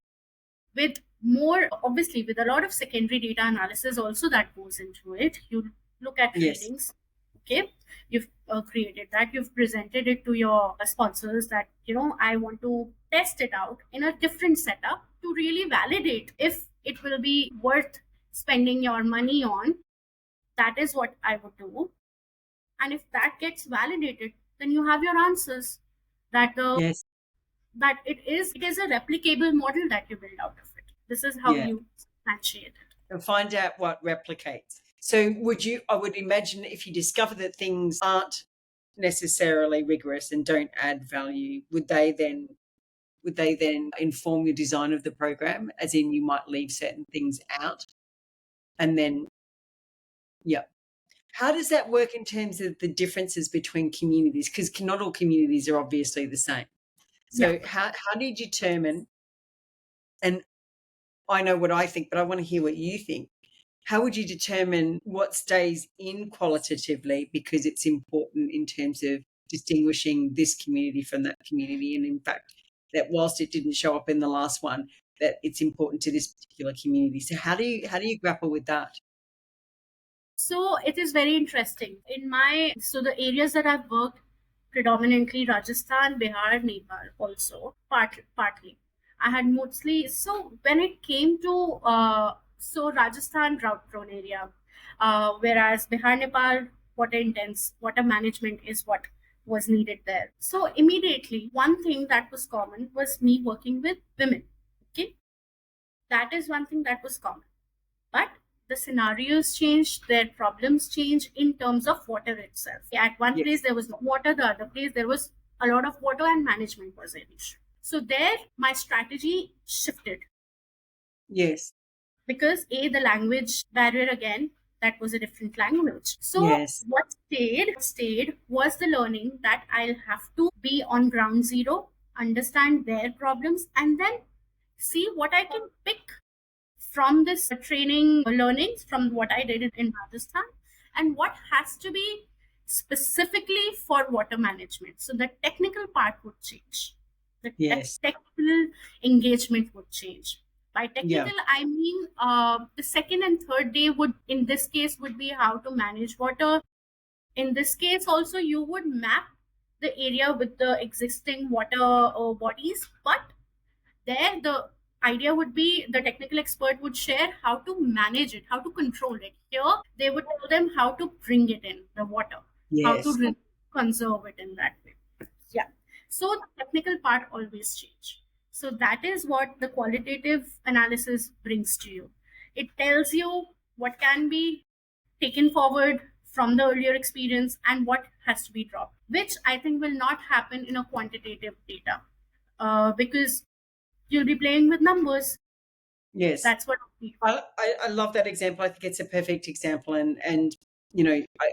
with more, obviously with a lot of secondary data analysis also that goes into it. You look at Yes. readings, okay. You've created that, you've presented it to your sponsors that I want to test it out in a different setup to really validate if it will be worth spending your money on. That is what I would do. And if that gets validated, then you have your answers that Yes. it is a replicable model that you build out of it. This is how Yeah. you substantiate it. And find out what replicates. So I would imagine if you discover that things aren't necessarily rigorous and don't add value, would they then inform your design of the program? As in, you might leave certain things out, and then yeah. How does that work in terms of the differences between communities? Because not all communities are obviously the same. Yeah. So how do you determine? And I know what I think, but I want to hear what you think. How would you determine what stays in qualitatively because it's important in terms of distinguishing this community from that community? And in fact, that whilst it didn't show up in the last one, that it's important to this particular community. So how do you grapple with that? So it is very interesting. So the areas that I've worked, predominantly Rajasthan, Bihar, Nepal also, partly. I had mostly, so when it came to, so Rajasthan drought prone area, whereas Bihar, Nepal, water management is what was needed there. So immediately, one thing that was common was me working with women. Okay. That is one thing that was common. But the scenarios change, their problems change in terms of water itself. At one place Yes. there was no water, the other place there was a lot of water and management was an issue. So there my strategy shifted Yes. because the language barrier again, that was a different language. So Yes. what stayed was the learning that I'll have to be on ground zero, understand their problems, and then see what I can pick from this training learnings from what I did in Rajasthan and what has to be specifically for water management. So the technical part would change. The Yes. technical engagement would change. By Yeah. technical, I mean the second and third day would, in this case, would be how to manage water. In this case, also you would map the area with the existing water bodies, but there the idea would be the technical expert would share how to manage it, how to control it. Here they would tell them how to bring it in the water, how to Yes. conserve it in that way. Yeah. So the technical part always change. So that is what the qualitative analysis brings to you. It tells you what can be taken forward from the earlier experience and what has to be dropped, which I think will not happen in a quantitative data, because you'll be playing with numbers. Yes. That's what I love that example. I think it's a perfect example, and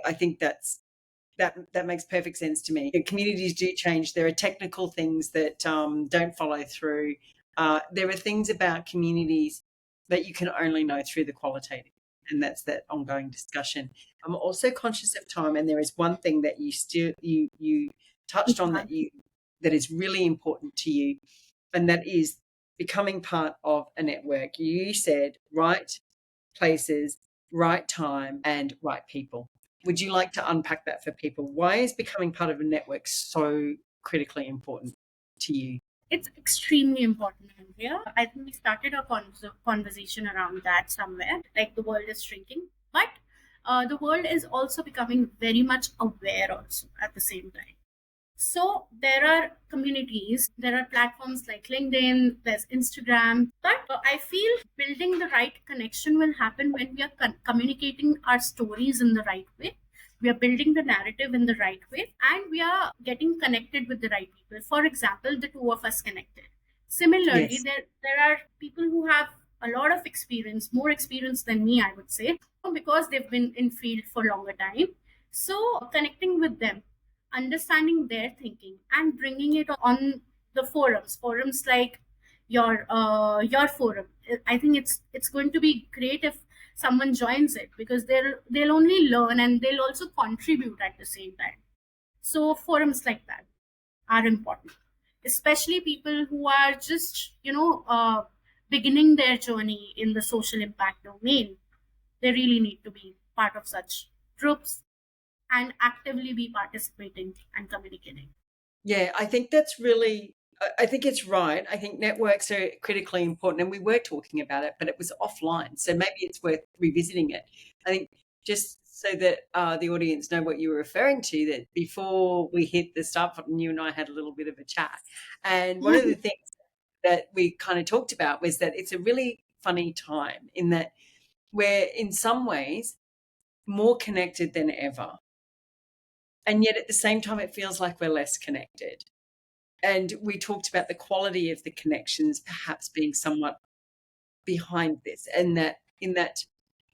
I think that makes perfect sense to me. Communities do change. There are technical things that don't follow through. There are things about communities that you can only know through the qualitative, and that's that ongoing discussion. I'm also conscious of time, and there is one thing that you touched on that is really important to you, and that is becoming part of a network. You said right places, right time, and right people. Would you like to unpack that for people? Why is becoming part of a network so critically important to you? It's extremely important, Andrea. I think we started a conversation around that somewhere. Like the world is shrinking, but the world is also becoming very much aware also at the same time. So there are communities, there are platforms like LinkedIn, there's Instagram. But I feel building the right connection will happen when we are communicating our stories in the right way. We are building the narrative in the right way, and we are getting connected with the right people. For example, the two of us connected. Similarly, Yes. there are people who have a lot of experience, more experience than me, I would say, because they've been in field for longer time. So connecting with them, understanding their thinking and bringing it on the forums like your forum. I think it's going to be great if someone joins it, because they'll only learn and they'll also contribute at the same time. So forums like that are important, especially people who are just beginning their journey in the social impact domain. They really need to be part of such groups and actively be participating and communicating. Yeah, I think that's really, I think it's right. I think networks are critically important, and we were talking about it, but it was offline. So maybe it's worth revisiting it. I think just so that the audience know what you were referring to, that before we hit the start button, you and I had a little bit of a chat. And one of the things that we kind of talked about was that it's a really funny time in that we're in some ways more connected than ever. And yet at the same time, it feels like we're less connected. And we talked about the quality of the connections perhaps being somewhat behind this, and that in that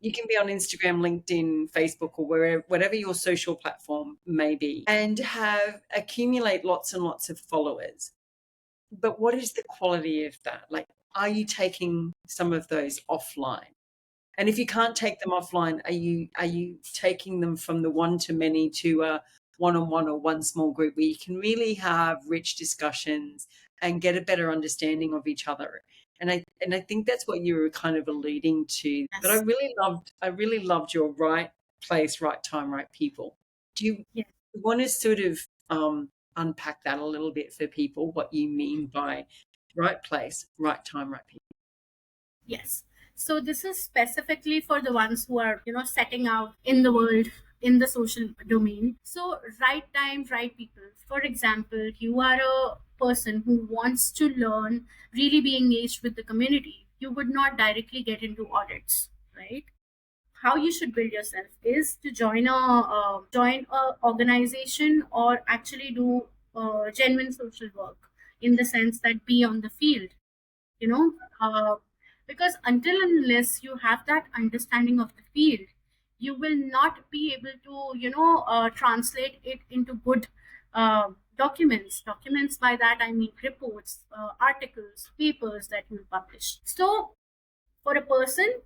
you can be on Instagram, LinkedIn, Facebook, or wherever, whatever your social platform may be, and have accumulate lots and lots of followers. But what is the quality of that? Like, are you taking some of those offline? And if you can't take them offline, are you taking them from the one to many to a one-on-one or one small group where you can really have rich discussions and get a better understanding of each other? And I think that's what you were kind of alluding to. But Yes. I really loved your right place, right time, right people. Do you Yes. want to sort of unpack that a little bit for people, what you mean by right place, right time, right people? Yes. So this is specifically for the ones who are, setting out in the world, in the social domain. So right time, right people. For example, you are a person who wants to learn, really be engaged with the community. You would not directly get into audits, right? How you should build yourself is to join a organization, or actually do genuine social work, in the sense that be on the field, you know uh, because until and unless you have that understanding of the field, you will not be able to translate it into good documents. By that I mean reports, articles, papers that you publish. So for a person,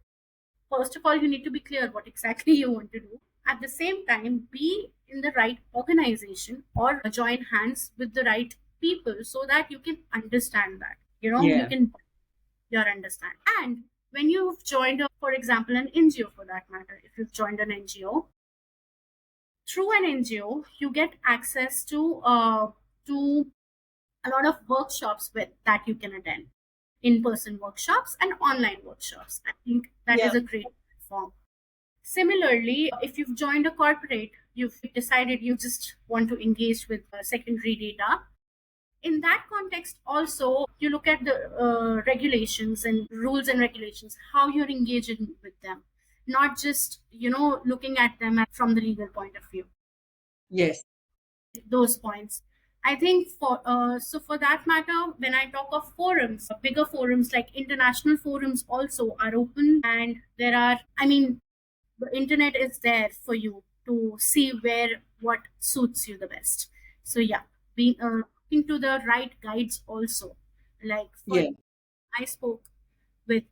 first of all, you need to be clear what exactly you want to do. At the same time, be in the right organization or join hands with the right people, so that you can understand that. You Yeah. can your understand. And when you've joined, for example, an NGO, for that matter, if you've joined an NGO, through an NGO, you get access to a lot of workshops that you can attend, in-person workshops and online workshops. I think that Yeah. is a great platform. Similarly, if you've joined a corporate, you've decided you just want to engage with secondary data. In that context, also, you look at the regulations and rules and regulations, how you're engaging with them, not just looking at them from the legal point of view. Yes. Those points, I think, for that matter, when I talk of forums, bigger forums like international forums also are open, and there are, I mean, the internet is there for you to see where what suits you the best. So yeah, being looking to the right guides also. Like for Yeah. I spoke with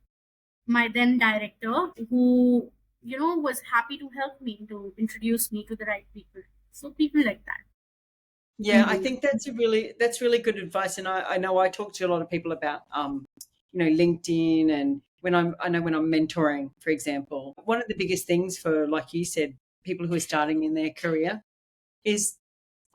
my then director, who was happy to help me, to introduce me to the right people. So people like that. Yeah, I think that's really good advice. And I know I talk to a lot of people about LinkedIn, and I know when I'm mentoring, for example, one of the biggest things for, like you said, people who are starting in their career is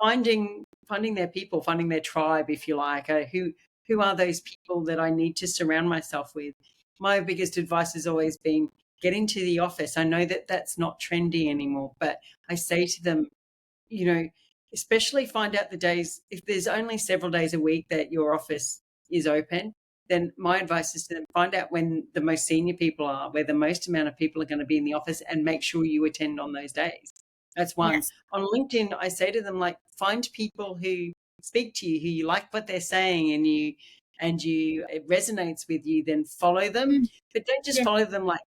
finding their people, finding their tribe, if you like, who who are those people that I need to surround myself with? My biggest advice has always been get into the office. I know that that's not trendy anymore, but I say to them, you know, especially find out the days, if there's only several days a week that your office is open, then my advice is to them, find out when the most senior people are, where the most amount of people are going to be in the office, and make sure you attend on those days. That's one. Yes. On LinkedIn, I say to them, like, find people who speak to you, who you like what they're saying, and you it resonates with you, then follow them. Mm. But don't just Yes. follow them, like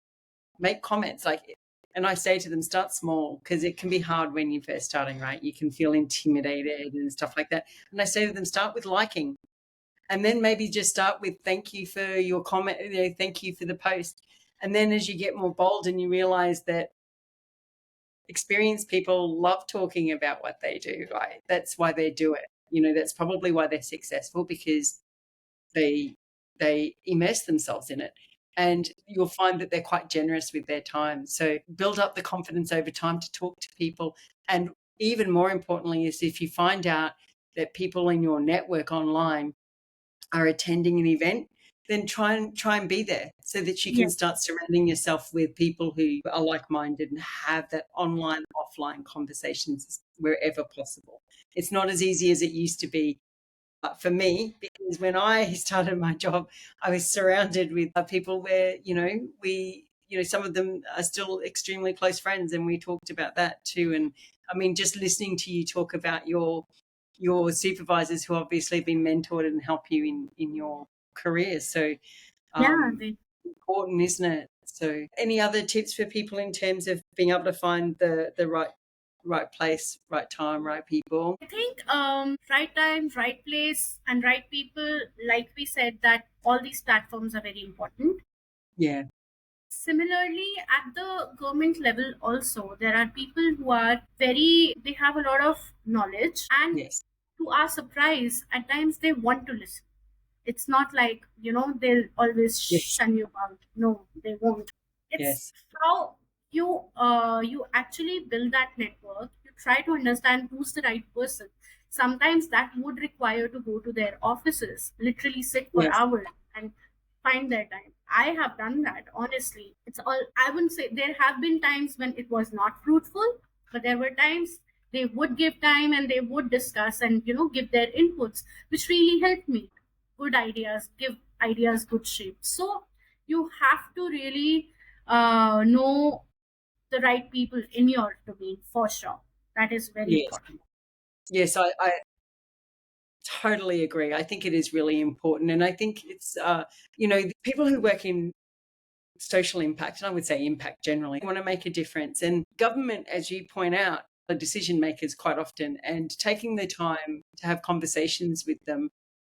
make comments, like, and I say to them, start small, because it can be hard when you're first starting, right? You can feel intimidated and stuff like that. And I say to them, start with liking, and then maybe just start with thank you for your comment, thank you for the post. And then as you get more bold and you realize that experienced people love talking about what they do, right? That's why they do it. That's probably why they're successful, because they immerse themselves in it. And you'll find that they're quite generous with their time. So build up the confidence over time to talk to people. And even more importantly is if you find out that people in your network online are attending an event, then try and be there so that you can Yes. start surrounding yourself with people who are like-minded and have that online, offline conversations wherever possible. It's not as easy as it used to be for me, because when I started my job, I was surrounded with people where, some of them are still extremely close friends, and we talked about that too. And I mean, just listening to you talk about your supervisors who obviously have been mentored and help you in your career. So Yeah. important, isn't it? So any other tips for people in terms of being able to find the right place, right time, right people? I think right time, right place, and right people. Like we said, that all these platforms are very important. Yeah. Similarly, at the government level, also there are people who are very. They have a lot of knowledge, and Yes. to our surprise, at times they want to listen. It's not like they'll always Yes. shun you out. No, they won't. It's Yes. how you actually build that network. You try to understand who's the right person. Sometimes that would require to go to their offices, literally sit for Yes. hours and find their time. I have done that, honestly. It's all, I wouldn't say, there have been times when it was not fruitful, but there were times they would give time and they would discuss and give their inputs, which really helped me. Good ideas give ideas good shape. So you have to really know the right people in your domain, for sure. That is very Yes. important. Yes, I totally agree. I think it is really important. And I think it's, the people who work in social impact, and I would say impact generally, want to make a difference. And government, as you point out, are decision makers quite often, and taking the time to have conversations with them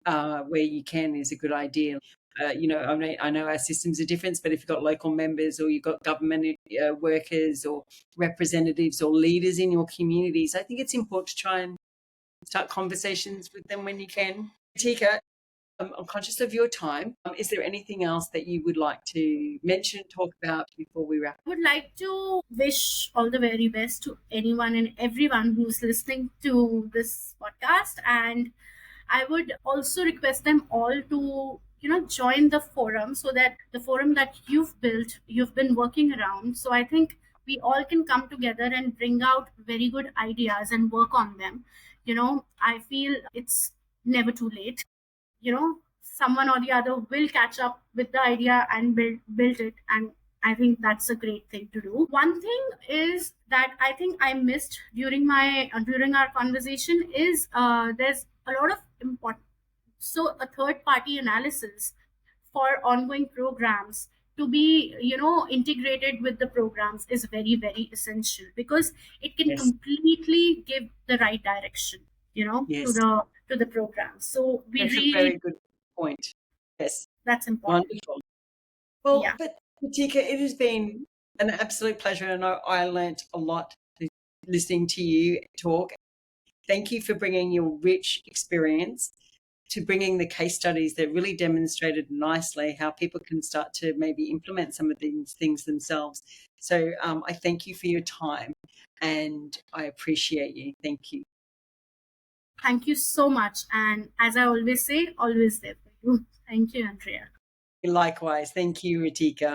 where you can is a good idea. I know our systems are different, but if you've got local members or you've got government workers or representatives or leaders in your communities, I think it's important to try and start conversations with them when you can. Tika, I'm conscious of your time. Is there anything else that you would like to mention, talk about before we wrap? I would like to wish all the very best to anyone and everyone who's listening to this podcast. And I would also request them all to, join the forum, so that the forum that you've built, you've been working around. So I think we all can come together and bring out very good ideas and work on them. I feel it's never too late. Someone or the other will catch up with the idea and build it. And I think that's a great thing to do. One thing is that I think I missed during our conversation is there's a lot of important, so a third party analysis for ongoing programs to be integrated with the programs is very very essential, because it can Yes, completely give the right direction to yes. the program. So we That's a really very need, good point. Yes, that's important. wonderful. Well, Yeah. but Tika, it has been an absolute pleasure, and I learnt a lot listening to you talk. Thank you for bringing your rich experience to bringing the case studies that really demonstrated nicely how people can start to maybe implement some of these things themselves. So I thank you for your time, and I appreciate you. Thank you. Thank you so much. And as I always say, always there for you. Thank you, Andrea. Likewise. Thank you, Ritika.